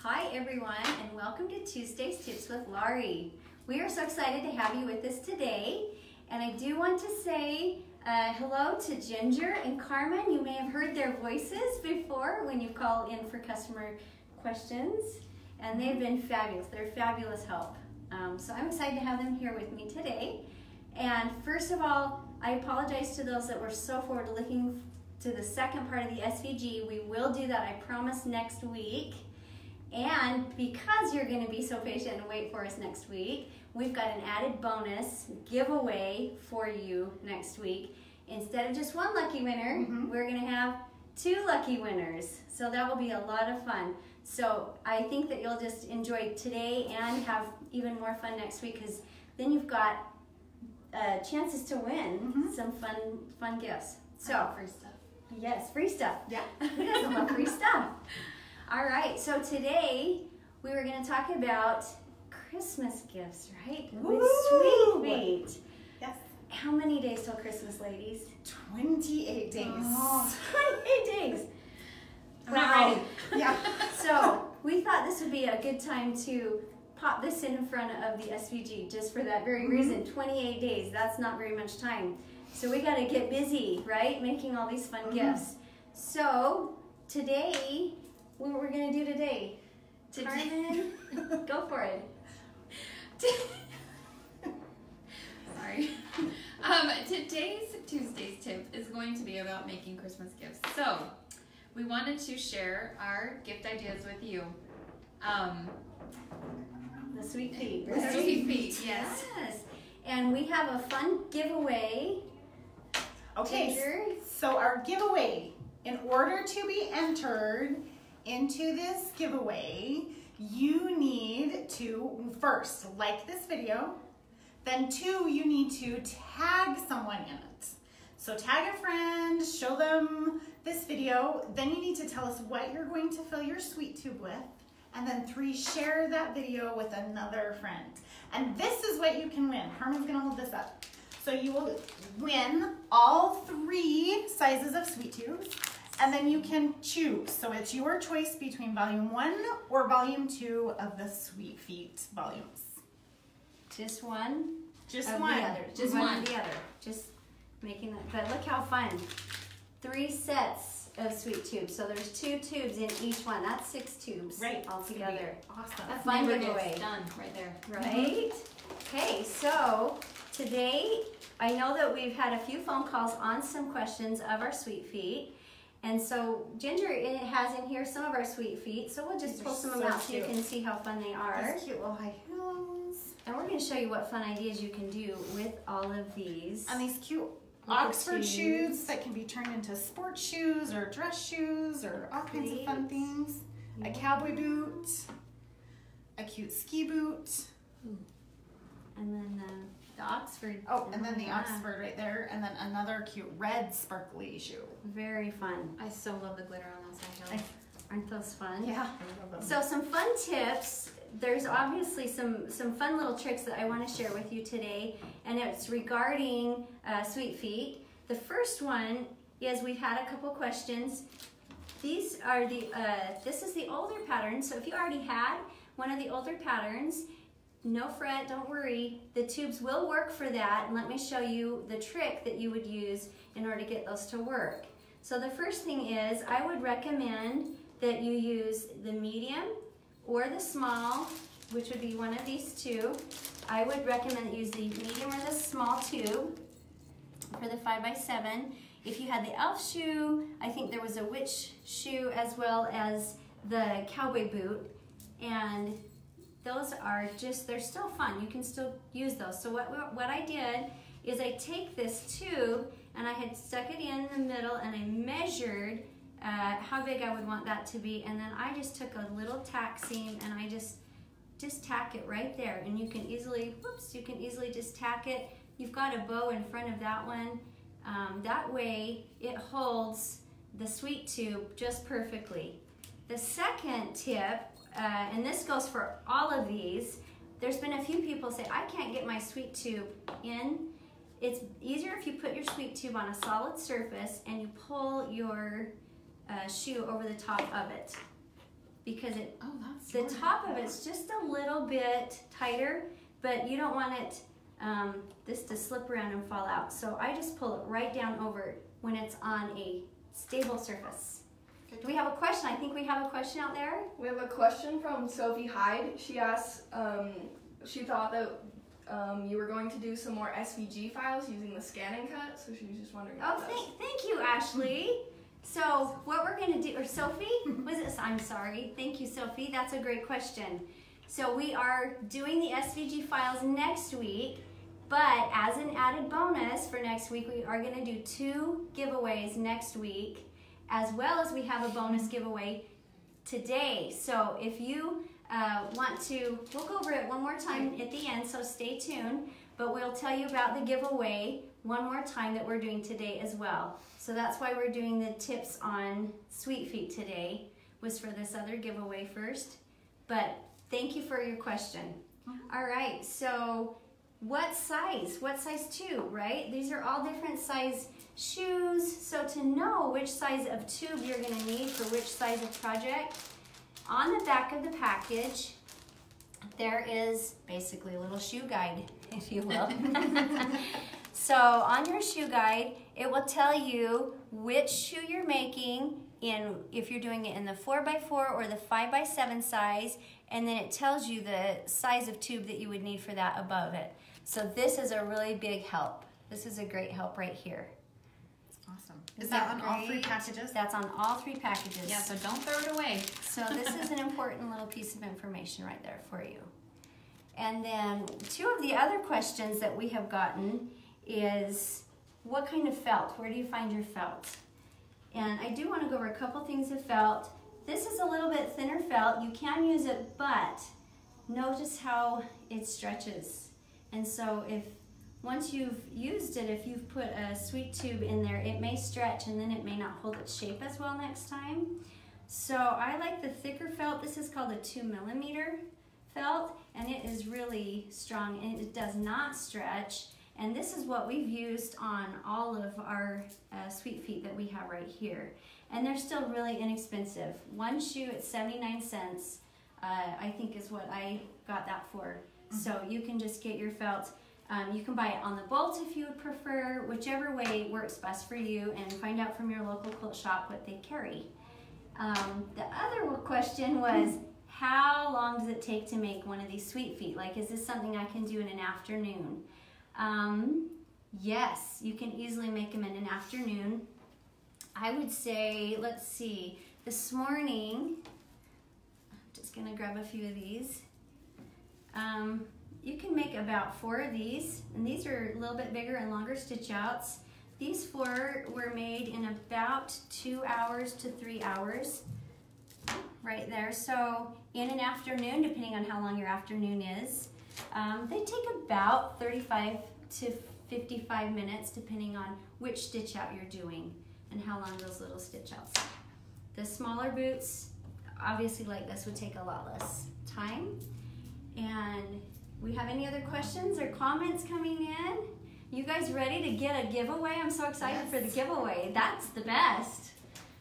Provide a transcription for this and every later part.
Hi everyone, and welcome to Tuesday's Tips with Lauri. We are so excited to have you with us today, and I do want to say hello to Ginger and Carmen. You may have heard their voices before when you call in for customer questions, and they've been fabulous. They're fabulous help. So I'm excited to have them here with me today. And first of all, I apologize to those that were so forward to looking to the second part of the SVG. We will do that, I promise, next week. And because you're going to be so patient and wait for us next week, we've got an added bonus giveaway for you next week. Instead of just one lucky winner, we're going to have 2 lucky winners. So that will be a lot of fun. So I think that you'll just enjoy today and have even more fun next week, because then you've got chances to win some fun gifts. So free stuff. Yes, free stuff. Yeah. Who doesn't love free stuff? All right, so today we were going to talk about Christmas gifts, right? Woo! With Sweet. Yes. How many days till Christmas, ladies? 28 days. Oh, 28 days. I'm not ready. Yeah. So we thought this would be a good time to pop this in front of the SVG just for that very reason. 28 days, that's not very much time. So we got to get busy, right? Making all these fun gifts. So today, what we're going to do today? Carmen, go for it. Sorry. Today's Tuesday's tip is going to be about making Christmas gifts. So, we wanted to share our gift ideas with you. The Sweet Feet. The Sweet Feet, yes. Yes. And we have a fun giveaway. Okay, Ginger. so our giveaway, in order to be entered into this giveaway, you need to first like this video, then 2, you need to tag someone in it. So tag a friend, show them this video, then you need to tell us what you're going to fill your sweet tube with, and then 3, share that video with another friend. And this is what you can win. Carmen's gonna hold this up. So you will win all 3 sizes of sweet tubes, and then you can choose. So it's your choice between volume 1 or volume 2 of the Sweet Feet volumes. Just one? Just of one. The other. Just one or the other. Just making that. But look how fun. 3 sets of sweet tubes. So there's 2 tubes in each one. That's 6 tubes altogether. Awesome. A fun Never giveaway. gets done right there. Right? Okay, so today I know that we've had a few phone calls on some questions of our Sweet Feet. And so Ginger has in here some of our Sweet Feet. So we'll just pull some of them out so you can see how fun they are. These cute little high heels. And we're going to show you what fun ideas you can do with all of these. And these cute Oxford shoes that can be turned into sports shoes or dress shoes or all kinds of fun things. A cowboy boot, a cute ski boot. And then the Oxford. Oh, and then the Oxford right there. And then another cute red sparkly shoe. Very fun. I so love the glitter on those high heels. Aren't those fun? Yeah, I love them. So some fun tips. There's obviously some fun little tricks that I want to share with you today, and it's regarding Sweet Feet. The first one is we've had a couple questions. These are this is the older pattern, so if you already had one of the older patterns, no fret, don't worry. The tubes will work for that, and let me show you the trick that you would use in order to get those to work. So the first thing is I would recommend that you use the medium or the small, which would be one of these 2. I would recommend that you use the medium or the small tube for the 5x7. If you had the elf shoe, I think there was a witch shoe as well as the cowboy boot. And those are just, they're still fun. You can still use those. So what I did is I take this tube and I had stuck it in the middle and I measured how big I would want that to be, and then I just took a little tack seam and I just tack it right there, and you can easily, you can easily just tack it. You've got a bow in front of that one. That way it holds the sweet tube just perfectly. The second tip, and this goes for all of these, there's been a few people say, I can't get my sweet tube in. It's easier if you put your sweet tube on a solid surface and you pull your shoe over the top of it. because it Oh, that's the top of it's just a little bit tighter, but you don't want it this to slip around and fall out. So I just pull it right down over it when it's on a stable surface. Do we have a question? I think we have a question out there. We have a question from Sophie Hyde. She asks, she thought that you were going to do some more SVG files using the scan and cut, so she was just wondering about Thank you, Ashley. So what we're going to do, or Sophie, was it? I'm sorry. Thank you, Sophie. That's a great question. So we are doing the SVG files next week, but as an added bonus for next week, we are going to do 2 giveaways next week, as well as we have a bonus giveaway today. So if you want to, we'll go over it one more time at the end, so stay tuned, but we'll tell you about the giveaway one more time that we're doing today as well. So that's why we're doing the tips on Sweet Feet today, was for this other giveaway first. But thank you for your question. All right, so what size? What size tube, right? These are all different size shoes. So to know which size of tube you're gonna need for which size of project, on the back of the package, there is basically a little shoe guide, if you will. So on your shoe guide, it will tell you which shoe you're making, if you're doing it in the 4x4 or the 5x7 size, and then it tells you the size of tube that you would need for that above it. So this is a really big help. This is a great help right here. Awesome. Is that on all 3 packages? That's on all 3 packages. Yeah, so don't throw it away. So this is an important little piece of information right there for you. And then 2 of the other questions that we have gotten is, what kind of felt? Where do you find your felt? And I do want to go over a couple things of felt. This is a little bit thinner felt. You can use it, but notice how it stretches. And so once you've used it, if you've put a sweet tube in there, it may stretch and then it may not hold its shape as well next time. So I like the thicker felt. This is called a 2mm felt, and it is really strong and it does not stretch. And this is what we've used on all of our Sweet Feet that we have right here. And they're still really inexpensive. One shoe at 79 cents, I think is what I got that for. So you can just get your felt. You can buy it on the bolt if you would prefer, whichever way works best for you, and find out from your local quilt shop what they carry. The other question was, how long does it take to make one of these Sweet Feet? Like, is this something I can do in an afternoon? Yes, you can easily make them in an afternoon. I would say, let's see, this morning, I'm just gonna grab a few of these. You can make about 4 of these, and these are a little bit bigger and longer stitch outs. These 4 were made in about 2 hours to 3 hours, right there. So in an afternoon, depending on how long your afternoon is, they take about 35 to 55 minutes, depending on which stitch out you're doing and how long those little stitch outs are. The smaller boots, obviously like this, would take a lot less time. And we have any other questions or comments coming in? You guys ready to get a giveaway? I'm so excited for the giveaway. That's the best.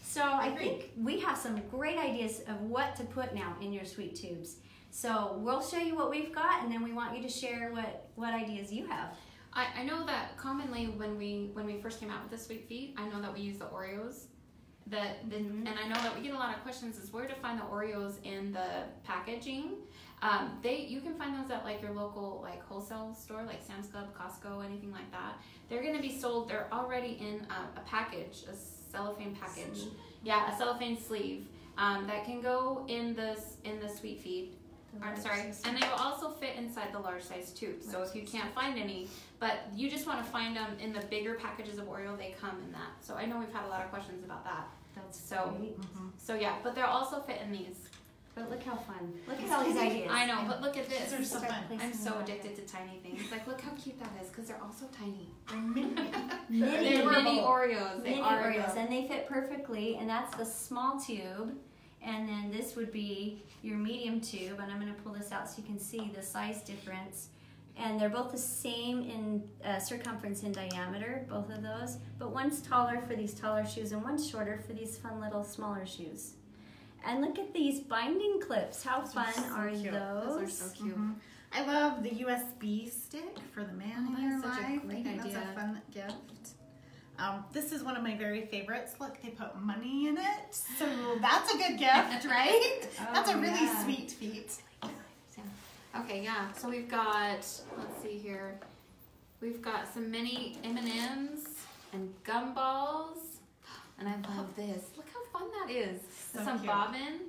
So I think we have some great ideas of what to put now in your sweet tubes. So we'll show you what we've got, and then we want you to share what ideas you have. I know that commonly when we first came out with the Sweet Feet, I know that we use the Oreos. And I know that we get a lot of questions is where to find the Oreos in the packaging. You can find those at like your local like wholesale store, like Sam's Club, Costco, anything like that. They're going to be sold. They're already in a package, a cellophane package. Yeah, a cellophane sleeve that can go in the Sweet Feet. I'm sorry, and they will also fit inside the large size tube. So if you can't find any, but you just want to find them in the bigger packages of Oreo, they come in that. So I know we've had a lot of questions about that. That's so great. So yeah, but they'll also fit in these. But look how fun. Look at all these ideas. I know, but look at this. These are so fun. I'm so addicted to tiny things. Like, look how cute that is, because they're all so tiny. Mini Oreos. Mini Oreos, and they fit perfectly, and that's the small tube. And then this would be your medium tube, and I'm going to pull this out so you can see the size difference. And they're both the same in circumference and diameter, both of those, but one's taller for these taller shoes and one's shorter for these fun little smaller shoes. And look at these binding clips. How fun are cute. those? Those are so cute. I love the USB stick for the man in your That's such a life. great I think idea. That's a fun gift. This is one of my very favorites. Look, they put money in it. So that's a good gift, right? That's a really sweet feat. Okay, yeah. So we've got, let's see here. We've got some mini M&Ms and gumballs. And I love this. Look how fun that is. So Some cute. bobbin.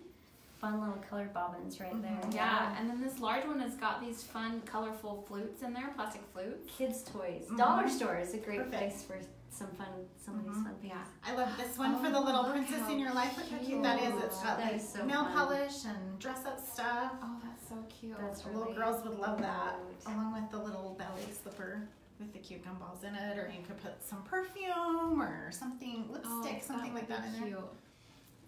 Fun little colored bobbins right there. Yeah, and then this large one has got these fun, colorful flutes in there, plastic flutes. Kids' toys. Dollar store is a great Perfect. place for some of these fun things. Yeah. I love this one for the little look princess how in your life. Look how cute that is. It's got That like is so nail fun. polish and dress up stuff. Oh, that's so cute. That's The little really girls would love that, cute. along with the little ballet slipper with the cute gumballs in it, or you could put some perfume or something, lipstick, something like that in there.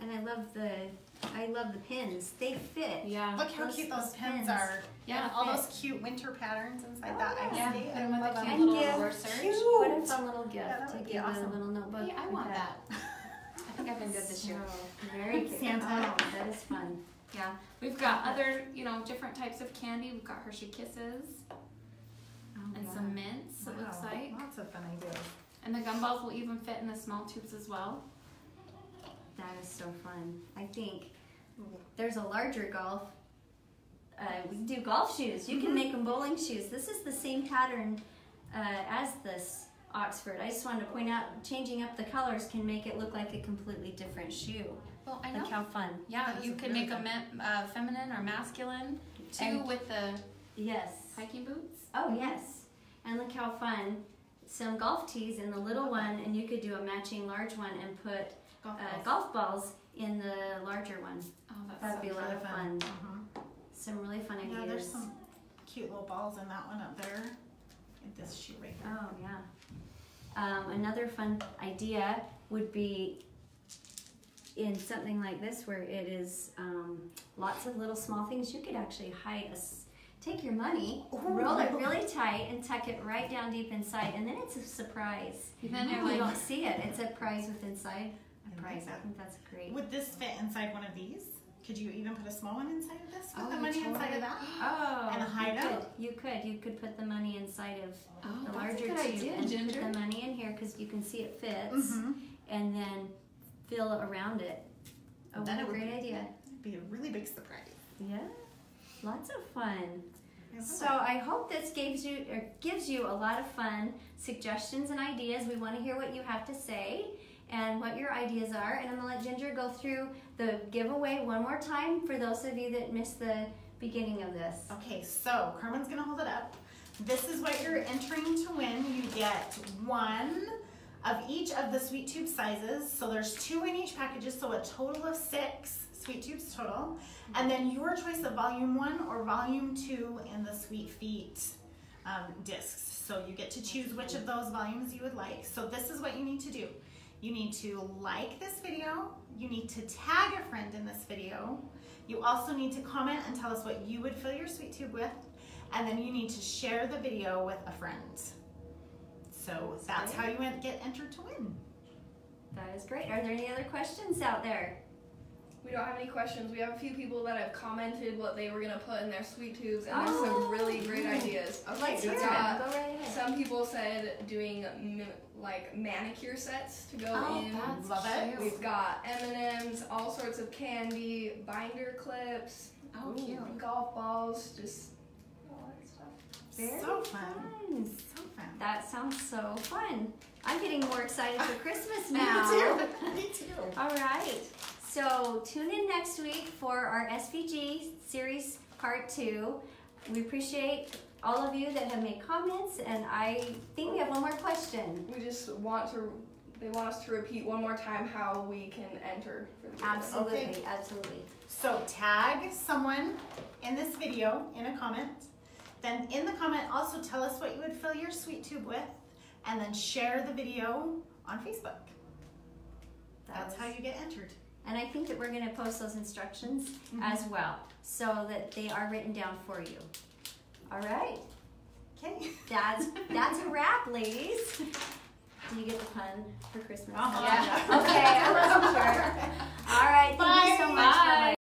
And I love the pins. They fit. Yeah. Look how cute those pins are. Yeah, And all fit. those cute winter patterns inside that. I Yeah, see. put I them with love the them. cute And little give research. Cute. What a fun little gift Yeah, that to would be give awesome. a little notebook. Hey, I with want that. I think I've been good this year. So, very cute. Santa. Oh, that is fun. Yeah. We've got other, different types of candy. We've got Hershey Kisses and some mints, it looks Wow, like. Lots of fun ideas. And the gumballs will even fit in the small tubes as well. That is so fun. I think there's a larger golf. We can do golf shoes. You can make them bowling shoes. This is the same pattern as this Oxford. I just wanted to point out, changing up the colors can make it look like a completely different shoe. Well, I know. Look how fun. Yeah, That you is could really make a feminine or masculine too And- with the Yes. hiking boots. Oh, yes. And look how fun. Some golf tees in the little one, and you could do a matching large one and put golf balls in the larger one. Oh, that's That'd so be a lot of fun. Mhm. Some really fun ideas. Yeah, there's some cute little balls in that one up there. In this shoe right here. Oh, yeah. Another fun idea would be in something like this where it is lots of little small things. You could actually hide take your money, roll it really tight, and tuck it right down deep inside, and then it's a surprise. Then you're You like, don't see it. It's a prize with inside a prize. like I think that's great. Would this fit inside one of these? Could you even put a small one inside of this? Put Oh, the you money inside totally- of that? Oh, And a hideout? You could put the money inside of oh, the that's a larger good tube idea, and Ginger. put the money in here because you can see it fits, Mm-hmm. and then fill around it. Oh, Then what a it would great idea. It'd be a really big surprise. Yeah, lots of fun. I love So it. I hope this gives you a lot of fun suggestions and ideas. We want to hear what you have to say and what your ideas are. And I'm gonna let Ginger go through the giveaway one more time for those of you that missed the beginning of this. Okay, so Carmen's gonna hold it up. This is what you're entering to win. You get one of each of the sweet tube sizes. So there's 2 in each package, so a total of 6 sweet tubes total. And then your choice of volume 1 or volume 2 in the Sweet Feet discs. So you get to choose which of those volumes you would like. So this is what you need to do. You need to like this video. You need to tag a friend in this video. You also need to comment and tell us what you would fill your sweet tube with. And then you need to share the video with a friend. So that's how you get entered to win. That is great. Are there any other questions out there? We don't have any questions. We have a few people that have commented what they were gonna put in their sweet tubes, and there's some really great ideas. Let's hear we've it. got- Go right ahead. Some people said doing like manicure sets to go Oh, in. that's Love it. cute. We've got M&Ms, all sorts of candy, binder clips, Oh, cute. golf balls, just all that stuff. Very so fun. So fun. That sounds so fun. I'm getting more excited for Christmas now. Me too. Me too. All right. So tune in next week for our SVG series part 2. We appreciate all of you that have made comments, and I think we have one more question. We just they want us to repeat one more time how we can enter for the giveaway. Absolutely, Okay. absolutely. So tag someone in this video in a comment. Then in the comment also tell us what you would fill your sweet tube with, and then share the video on Facebook. That's how you get entered. And I think that we're going to post those instructions as well, so that they are written down for you. All right. Okay. That's a wrap, ladies. Do you get the pun for Christmas? Uh-huh. Yeah. Okay, I wasn't sure. All right, thank you so much for